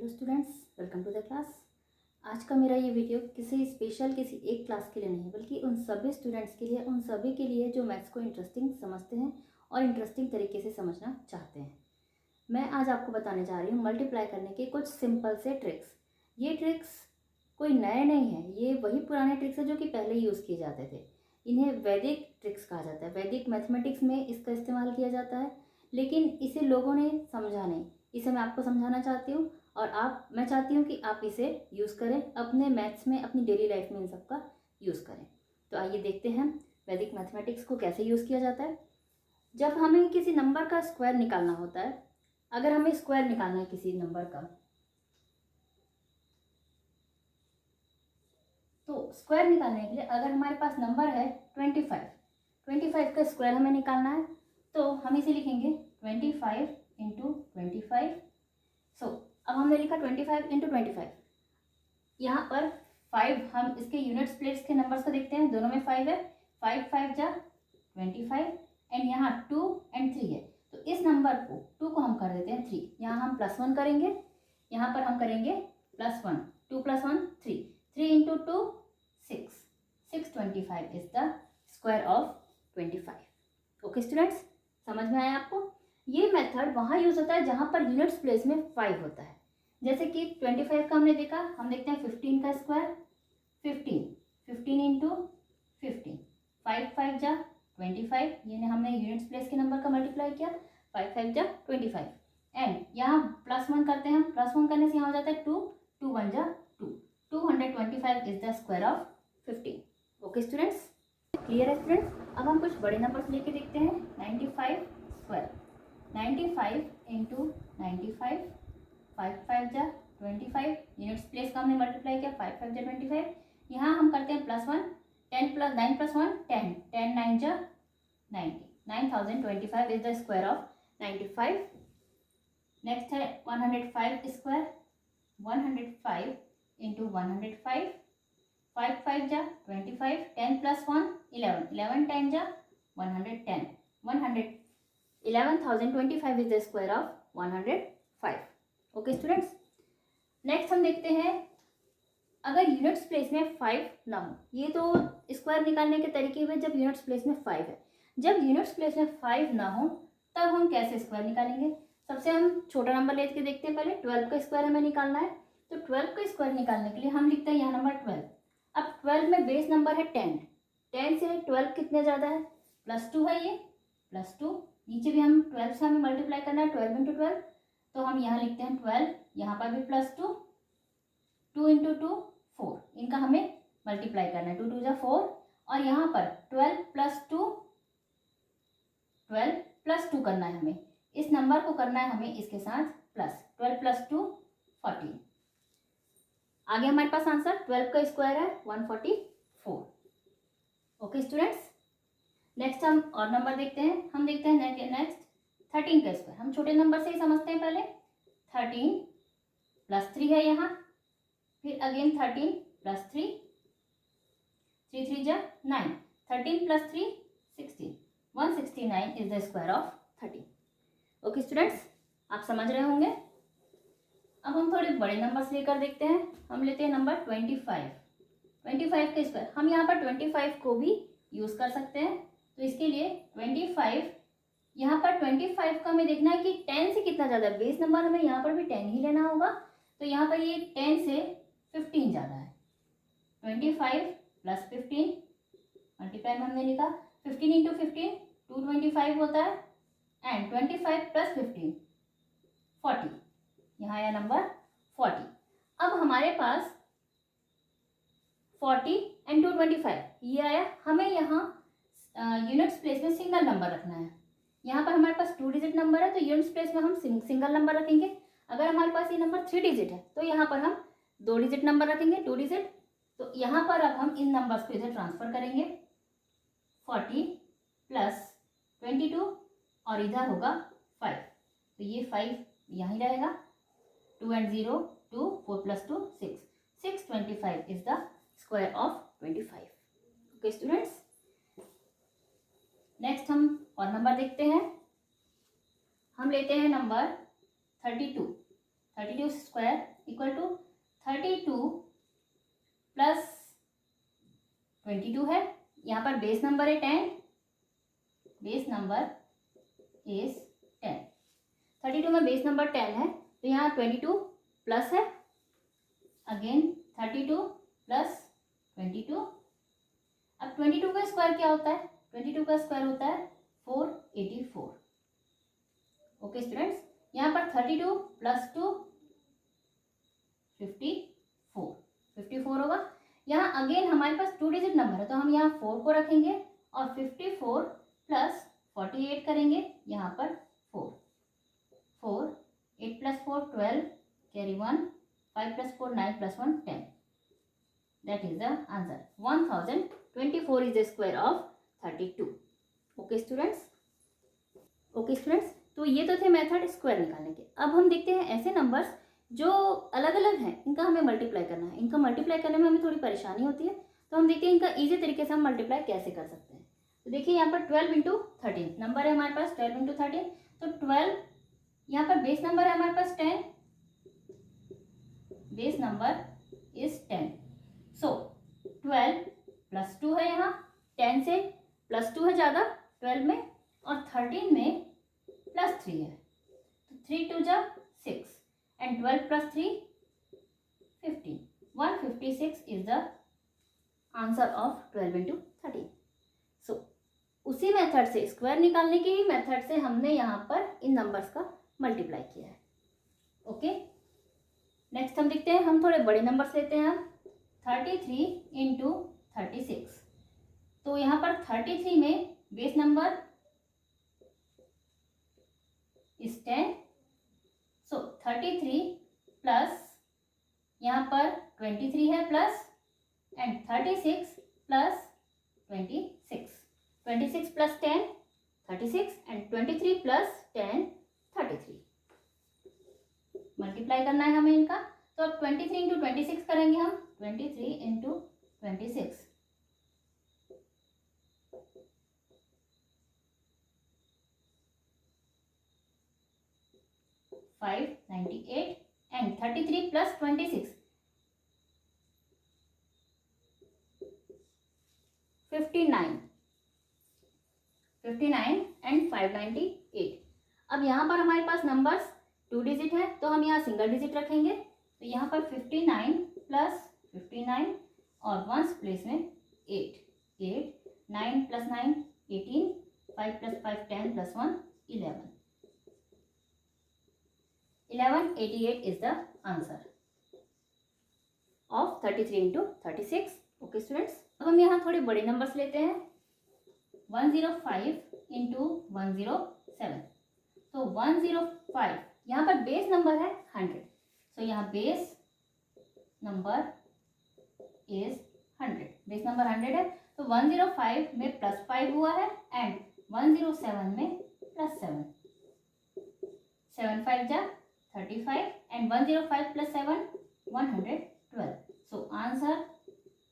Hello students, welcome to the class. आज का मेरा ये वीडियो किसी स्पेशल किसी एक क्लास के लिए नहीं है, बल्कि उन सभी स्टूडेंट्स के लिए, उन सभी के लिए जो मैथ्स को इंटरेस्टिंग समझते हैं और इंटरेस्टिंग तरीके से समझना चाहते हैं। मैं आज आपको बताने जा रही हूँ मल्टीप्लाई करने के कुछ सिंपल से ट्रिक्स। ये ट्रिक्स कोई नए नहीं है, ये वही पुराने ट्रिक्स है जो कि पहले यूज़ किए जाते थे। इन्हें वैदिक ट्रिक्स कहा जाता है। वैदिक मैथमेटिक्स में इसका इस्तेमाल किया जाता है, लेकिन इसे लोगों ने समझा नहीं। इसे मैं आपको समझाना चाहती हूँ और मैं चाहती हूँ कि आप इसे यूज़ करें अपने मैथ्स में, अपनी डेली लाइफ में इन सब का यूज़ करें। तो आइए देखते हैं वैदिक मैथमेटिक्स को कैसे यूज़ किया जाता है। जब हमें किसी नंबर का स्क्वायर निकालना होता है, अगर हमें स्क्वायर निकालना है किसी नंबर का, तो स्क्वायर निकालने के लिए अगर हमारे पास नंबर है 25 का स्क्वायर हमें निकालना है, तो हम इसे लिखेंगे 25 इंटू 25। सो अब हमने लिखा 25 इंटू 25। यहाँ पर 5, हम इसके यूनिट्स प्लेस के नंबर्स को देखते हैं, दोनों में 5 है। 5 5 जा 25 एंड यहाँ 2 एंड 3 है, तो इस नंबर को 2 को हम कर देते हैं 3। यहाँ हम +1 करेंगे, यहाँ पर हम करेंगे +1। 2 + 1 3, 3 into 2 6, 625 is the square of 25। Okay students, समझ में आया आपको? ये मेथड वहाँ यूज़ होता है जहाँ पर यूनिट्स प्लेस में 5 होता है। जैसे कि 25 का हमने देखा, हम देखते हैं 15 का स्क्वायर 15 इंटू 15, 5 5 जा 25, ये हमने यूनिट्स प्लेस के नंबर का मल्टीप्लाई किया, 5 5 जा 25 एंड यहाँ +1 करते हैं हम। +1 करने से यहाँ हो जाता है 2, 2 1 जा 2, 225 is the square of 15। Okay students, clear है स्टूडेंट्स? अब हम कुछ बड़े नंबर्स लेके देखते हैं। 95 स्क्वायर, 95 इंटू 95, 5 5 जा 25, यूनिट्स प्लेस का हमने मल्टीप्लाई किया, 5 5 जा 25। यहाँ हम करते हैं +1, 10 + 9 + 1 10, 10 9 जा 90, 9025 is the square of 95। Next है 105 स्क्वायर, 105 इंटू 105, 5 5 जा 25, 10 + 1 11, 11 10 जा 110, 11,025 is the square of 105। Okay students, next हम देखते हैं अगर यूनिट्स प्लेस में 5 ना हो। ये तो स्क्वायर निकालने के तरीके हुए जब यूनिट्स प्लेस में 5 है। जब यूनिट्स प्लेस में 5 ना हो तब हम कैसे स्क्वायर निकालेंगे? सबसे हम छोटा नंबर लेके देखते हैं। पहले 12 का स्क्वायर हमें निकालना है, तो 12 का स्क्वायर निकालने के लिए हम लिखते हैं यहाँ नंबर 12। अब 12 में बेस नंबर है 10, 10 से 12 कितने ज़्यादा है? +2 है, ये +2। नीचे भी हम 12 से हमें मल्टीप्लाई करना है, 12 इंटू 12, तो हम यहाँ लिखते हैं 12, यहाँ पर भी +2, 2 इंटू 2 4, इनका हमें मल्टीप्लाई करना है, 2 2 जा 4, और यहाँ पर 12 + 2, 12 + 2 करना है हमें, इस नंबर को करना है हमें इसके साथ प्लस, 12 + 2 14। आगे हमारे पास आंसर 12 का स्क्वायर है 144। ओके स्टूडेंट्स, नेक्स्ट हम और नंबर देखते हैं। हम देखते हैं नेक्स्ट 13 का स्क्वायर। हम छोटे नंबर से ही समझते हैं। पहले 13 + 3 है यहाँ, फिर अगेन 13 + 3, 3 3 जा 9, 13 + 3 16, 169 is the square of 13। Okay students, आप समझ रहे होंगे। अब हम थोड़े बड़े नंबर्स लेकर देखते हैं। हम लेते हैं नंबर 25, 25 के स्क्वायर। हम यहाँ पर 25 को भी यूज़ कर सकते हैं, तो इसके लिए 25, यहाँ पर 25 का हमें देखना है कि 10 से कितना ज़्यादा है। बेस नंबर हमें यहाँ पर भी 10 ही लेना होगा, तो यहाँ पर ये 10 से 15 ज़्यादा है। 25 + 15 मल्टीप्लाई में हमने लिखा 15 इंटू 15 225 होता है, एंड 25 + 15 40, यहाँ आया नंबर 40। अब हमारे पास 40 एंड 225 ये आया। हमें यहाँ यूनिट्स प्लेस में सिंगल नंबर रखना है। यहाँ पर हमारे पास 2 डिजिट नंबर है, तो यूनिट्स प्लेस में हम सिंगल नंबर रखेंगे। अगर हमारे पास ये नंबर 3 डिजिट है, तो यहाँ पर हम 2 डिजिट नंबर रखेंगे, 2 डिजिट। तो यहाँ पर अब हम इन नंबर्स को इधर ट्रांसफर करेंगे, 40 + 22 और इधर होगा 5, तो ये 5 यहीं रहेगा। 2 and 0 2, 4 + 2 6, 625 is the square of 25। Okay students, next हम और नंबर देखते हैं। हम लेते हैं number 32। 32 square equal to 32 plus 22 है, यहाँ पर बेस नंबर है 10, बेस नंबर इज 10। 32 में बेस नंबर 10 है तो यहाँ 22 प्लस है, अगेन 32 प्लस 22। अब 22 का स्क्वायर क्या होता है? 22 का स्क्वायर होता है 484। ओके स्टूडेंट्स, यहाँ पर 32 प्लस 2 54 होगा। यहाँ अगेन हमारे पास 2 डिजिट नंबर है तो हम यहाँ 4 को रखेंगे और 54 प्लस 48 करेंगे, यहाँ पर 4 8 plus 4 12 carry 1 5 plus 4 9 plus 1 10। That is the answer. 1024 is the square of 32। Okay students, तो ये तो थे मेथड स्क्वायर निकालने के। अब हम देखते हैं ऐसे नंबर्स जो अलग अलग हैं, इनका हमें मल्टीप्लाई करना है। इनका मल्टीप्लाई करने में हमें थोड़ी परेशानी होती है, तो हम देखते हैं इनका ईजी तरीके से हम मल्टीप्लाई कैसे कर सकते हैं। तो देखिए यहाँ पर 12 इंटू 13 नंबर है हमारे पास, 12 इंटू 13, तो 12 यहाँ पर बेस नंबर है हमारे पास 10, base number is 10। So 12 plus 2 है, यहाँ 10 से प्लस 2 है ज़्यादा 12 में, और 13 में प्लस 3 है, तो 3 2 जा 6 and 12 plus 3 15। 156 is the answer of 12 into 13। सो उसी मेथड से, स्क्वायर निकालने की ही मेथड से हमने यहाँ पर इन नंबर्स का मल्टीप्लाई किया है। ओके, नेक्स्ट हम देखते हैं, हम थोड़े बड़े नंबर्स लेते हैं। हम 33 इंटू 36, तो यहाँ पर 33 में base number is 10, so 33 plus यहाँ पर 23 है plus, and 36 plus 26 plus 10 36 and 23 plus 10 33। Multiply करना है हमें इनका, तो अब 23 इंटू 26 करेंगे हम। 23 इंटू 26 598 एंड 33 प्लस 26 59 एंड 598। अब यहाँ पर हमारे पास नंबर्स 2 डिजिट है तो हम यहाँ सिंगल डिजिट रखेंगे, तो यहाँ पर 59 प्लस 59 और वंस प्लेस में 8 9 plus 9 18 5 plus 5 10 plus 1 11 88 is the answer of 33 into 36। Okay students, अब हम यहाँ थोड़े बड़े नंबर्स लेते हैं। 105 इंटू 107, तो 105 यहाँ पर बेस नंबर है 100, सो यहाँ base number is 100, base number 100 है, तो 105 में प्लस 5 हुआ है एंड 107 में प्लस 7, 7 5 जा 35 and 105 plus 7 112, so answer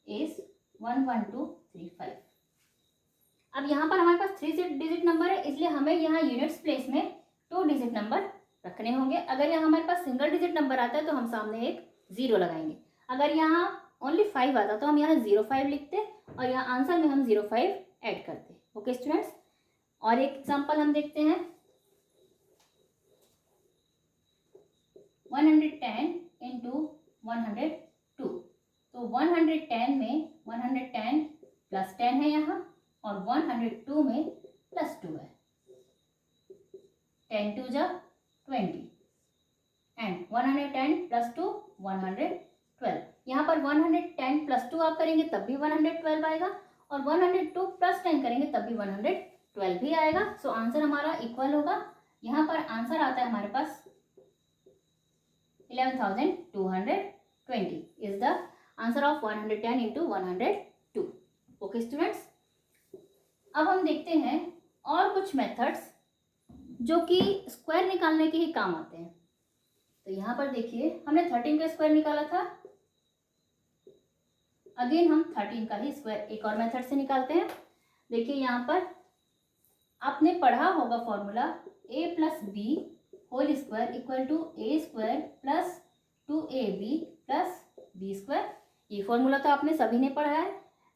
is 11235। अब यहाँ पर हमारे पास 3 डिजिट नंबर है, इसलिए हमें यहाँ यूनिट्स प्लेस में 2 डिजिट नंबर रखने होंगे। अगर यहाँ हमारे पास सिंगल डिजिट नंबर आता है तो हम सामने एक 0 लगाएंगे। अगर यहाँ ओनली 5 आता तो हम यहाँ 05 लिखते और यहाँ आंसर में हम 05 ऐड करते। ओके स्टूडेंट्स, और एक एग्जांपल हम देखते हैं। 110 इंटू 102, तो 110 में 110 प्लस 10 है यहाँ, और 102 में प्लस 2 है, 10 2 जा 20 एंड 110 प्लस 2 112। यहाँ पर 110 प्लस 2 आप करेंगे तब भी 112 आएगा, और 102 प्लस 10 करेंगे तब भी 112 भी आएगा। सो आंसर हमारा इक्वल होगा। यहाँ पर आंसर आता है हमारे पास 11,220 is the answer of 110 into 102। Okay students, अब हम देखते हैं और कुछ मेथड्स जो कि स्क्वायर निकालने के ही काम आते हैं। तो यहाँ पर देखिए, हमने 13 का स्क्वायर निकाला था, अगेन हम 13 का ही स्क्वायर एक और मेथड से निकालते हैं। देखिए यहाँ पर आपने पढ़ा होगा formula a plus B whole square equal to A square plus 2ab plus B square. ये फॉर्मूला तो आपने सभी ने पढ़ा है,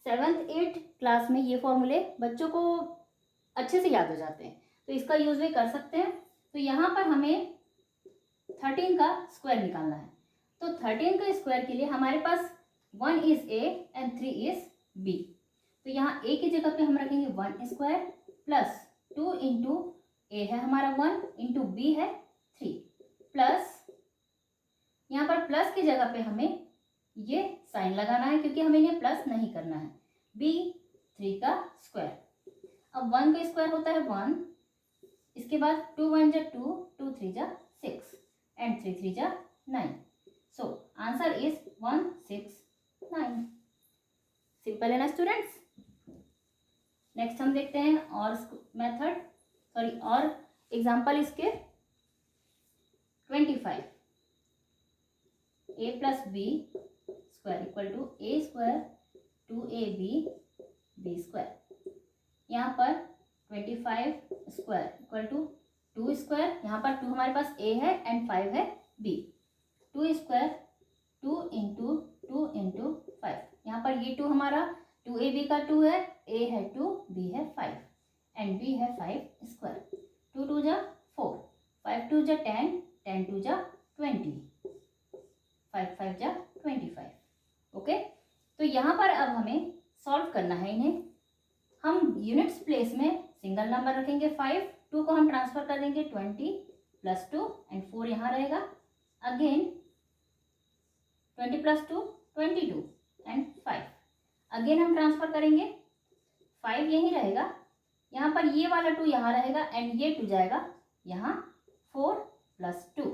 7th 8th क्लास में ये फॉर्मूले बच्चों को अच्छे से याद हो जाते हैं, तो इसका यूज भी कर सकते हैं। तो यहाँ पर हमें 13 का स्क्वायर निकालना है, तो 13 का स्क्वायर के लिए हमारे पास 1 is A and 3 is B. तो यहाँ ए की जगह पे हम रखेंगे 1 स्क्वायर प्लस 2 इंटू ए है हमारा 1 इंटू बी है 3 प्लस यहाँ पर प्लस की जगह पे हमें ये साइन लगाना है क्योंकि हमें इन्हें प्लस नहीं करना है, बी 3 का स्क्वायर। अब 1 का स्क्वायर होता है 1, इसके बाद 2 1 जा 2, 2 3 जा 6 एंड 3 3 जा 9। So answer is 1 6 9। सिंपल है ना स्टूडेंट्स। नेक्स्ट हम देखते हैं और मेथड और एग्जाम्पल इसके 25 a plus B square equal to A square 2ab B square. यहाँ पर 25 स्क्वायर इक्वल टू 2 स्क्वायर, यहाँ पर 2 हमारे पास a है एंड 5 है b, 2 स्क्वायर 2 इंटू 2 इंटू 5। यहाँ पर ये 2 हमारा 2ab का 2 है, a है 2, b है 5 एंड b है 5 स्क्वायर। 2 2 जा 4, 5 2 जा 10, 10 2 जा 20, 5 5 जा 25। ओके, तो यहाँ पर अब हमें सॉल्व करना है इन्हें। हम यूनिट्स प्लेस में सिंगल नंबर रखेंगे 5, 2 को हम ट्रांसफर कर देंगे 20 प्लस 2 एंड 4 यहाँ रहेगा। अगेन 20 प्लस 2 22 एंड 5, अगेन हम ट्रांसफर करेंगे 5 यहीं रहेगा, यहाँ पर ये वाला 2 यहाँ रहेगा एंड ये 2 जाएगा यहाँ 4 प्लस 2।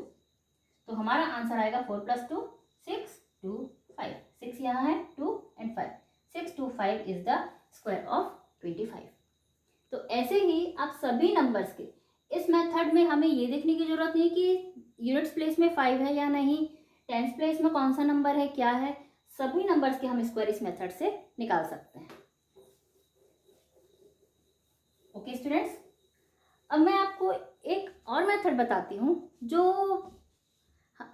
तो हमारा आंसर आएगा 4 प्लस 2 6 2 5, 6 यहाँ है 2 and 5, 6 2 5 is the square of 25। तो ऐसे ही आप सभी नंबर्स के इस मेथड में हमें ये देखने की जरूरत नहीं कि यूनिट्स प्लेस में 5 है या नहीं, टेंस प्लेस में कौन सा नंबर है क्या है, सभी नंबर्स के हम स्क्वायर इस मेथड से निकाल सकते हैं। ओके स्टूडेंट्स, अब मैं आपको एक और मेथड बताती हूँ जो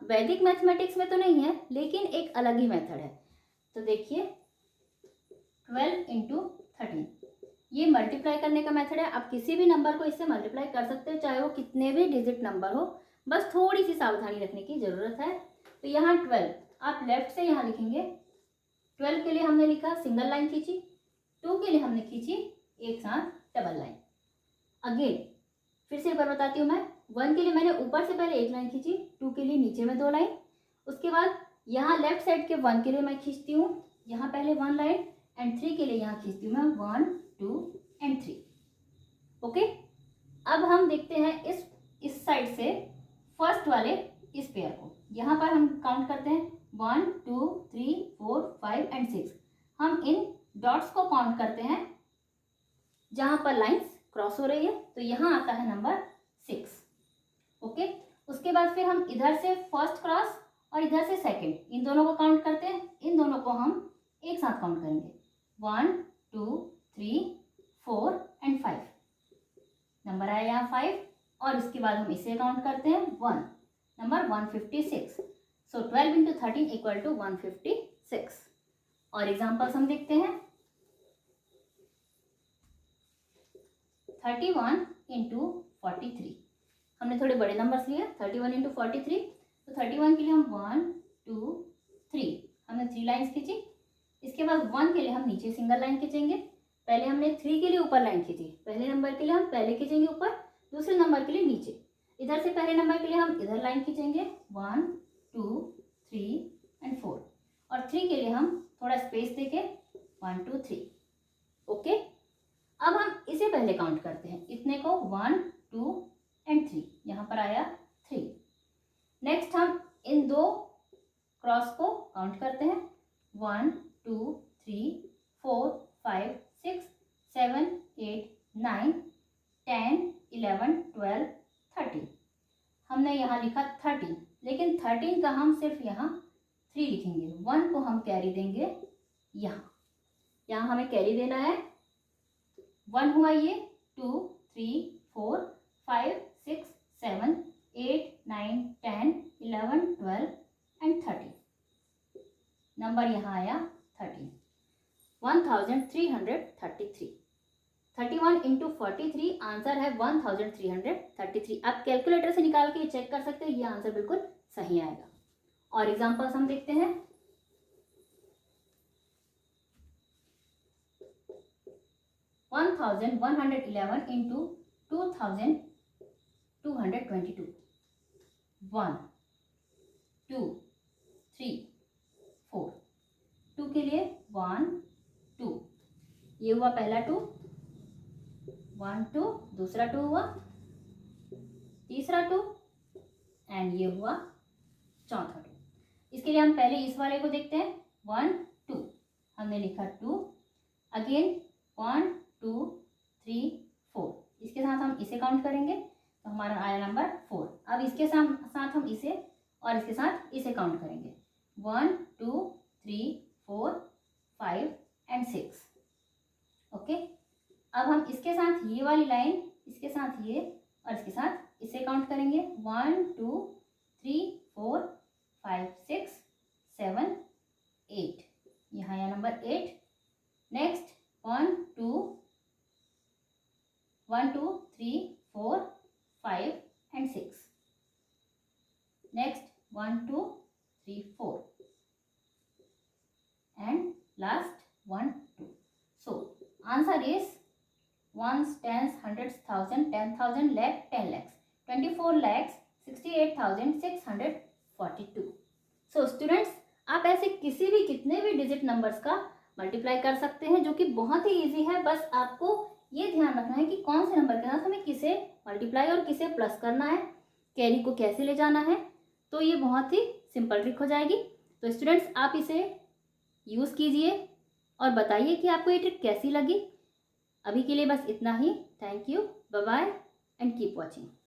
वैदिक मैथमेटिक्स में तो नहीं है लेकिन एक अलग ही मेथड है। तो देखिए 12 इंटू 13, ये मल्टीप्लाई करने का मेथड है। आप किसी भी नंबर को इससे मल्टीप्लाई कर सकते हो, चाहे वो कितने भी डिजिट नंबर हो, बस थोड़ी सी सावधानी रखने की ज़रूरत है। तो यहाँ 12 आप लेफ्ट से यहाँ लिखेंगे, 12 के लिए हमने लिखा सिंगल लाइन खींची, 2 के लिए हमने खींची एक साथ डबल लाइन। अगेन फिर से एक बार बताती हूँ मैं, 1 के लिए मैंने ऊपर से पहले एक लाइन खींची, 2 के लिए नीचे में 2 लाइन, उसके बाद यहाँ लेफ्ट साइड के 1 के लिए मैं खींचती हूँ यहाँ पहले 1 लाइन एंड 3 के लिए यहाँ खींचती हूँ मैं 1 2 एंड 3। ओके, अब हम देखते हैं इस साइड से फर्स्ट वाले इस पेयर को। यहाँ पर हम काउंट करते हैं 1 2 3 4 5 एंड 6। हम इन डॉट्स को काउंट करते हैं जहाँ पर लाइंस क्रॉस हो रही है, तो यहाँ आता है नंबर 6। ओके, उसके बाद फिर हम इधर से फर्स्ट क्रॉस और इधर से सेकंड, इन दोनों को काउंट करते हैं। इन दोनों को हम एक साथ काउंट करेंगे 1 2 3 4 एंड 5, नंबर आया यहाँ 5। और इसके बाद हम इसे काउंट करते हैं 1, number 156। So 12 into 13 equal to 156। और एग्जाम्पल्स हम देखते हैं 31 इंटू 43, हमने थोड़े बड़े नंबर्स लिए 31 इंटू 43। तो 31 के लिए हम 1 2 3, हमने 3 लाइन्स खींची। इसके बाद 1 के लिए हम नीचे सिंगल लाइन खींचेंगे, पहले हमने 3 के लिए ऊपर लाइन खींची, पहले नंबर के लिए हम पहले खींचेंगे ऊपर, दूसरे नंबर के लिए नीचे। इधर से पहले नंबर के लिए हम इधर लाइन खींचेंगे 1 2 3 एंड 4, और 3 के लिए हम थोड़ा स्पेस देके 1 2 3। ओके, अब हम इसे पहले काउंट करते हैं, इतने को 1 2 एंड 3, यहाँ पर आया 3। नेक्स्ट हम इन दो क्रॉस को काउंट करते हैं 1 2 3 4 5 6 7 8 9 10 11 12 13। हमने यहाँ लिखा 13, लेकिन 13 का हम सिर्फ यहाँ 3 लिखेंगे, 1 को हम कैरी देंगे यहाँ हमें कैरी देना है 1 हुआ ये 2 3 4 5 6 7 8, 9, 10, 11, 12 एंड 13। नंबर यहाँ आया 13, 1333। 31 इंटू 43 आंसर है 1333। आप कैलकुलेटर से निकाल के चेक कर सकते हैं, ये आंसर बिल्कुल सही आएगा। और एग्जांपल्स हम देखते हैं। 1111 इंटू 2222। 1, 2, 3, 4। 2 के लिए 1, 2, ये हुआ पहला 2, 1, 2, दूसरा 2 हुआ, तीसरा 2 एंड ये हुआ चौथा 2। इसके लिए हम पहले इस वाले को देखते हैं। 1, 2 हमने लिखा 2, अगेन 1, 2, 3, 4। इसके साथ हम इसे काउंट करेंगे तो हमारा आया नंबर 4। अब इसके साथ हम इसे और इसके साथ इसे काउंट करेंगे। 1, 2, 3, 4, 5 एंड 6। ओके, अब हम इसके साथ ये वाली लाइन, इसके साथ ये और इसके साथ इसे काउंट करेंगे। 1, 2, 3, 4, 5, 6, 7, 8। यहाँ आया number 8। Next 1, 2, 3, 4, 5 and 6। Next 1, 2, 3, 4 and last 1, 2। So answer is 1s, 10s, 100s, 1000, 10,000, lakh, 10 lakhs, 24,68,642। So students, आप ऐसे किसी भी कितने भी डिजिट नंबर्स का मल्टीप्लाई कर सकते हैं, जो कि बहुत ही इजी है। बस आपको ये ध्यान रखना है कि कौन से नंबर के साथ हमें किसे मल्टीप्लाई और किसे प्लस करना है, कैरी को कैसे ले जाना है। तो ये बहुत ही सिंपल ट्रिक हो जाएगी। तो स्टूडेंट्स, आप इसे यूज़ कीजिए और बताइए कि आपको ये ट्रिक कैसी लगी। अभी के लिए बस इतना ही। Thank you, bye bye and keep watching.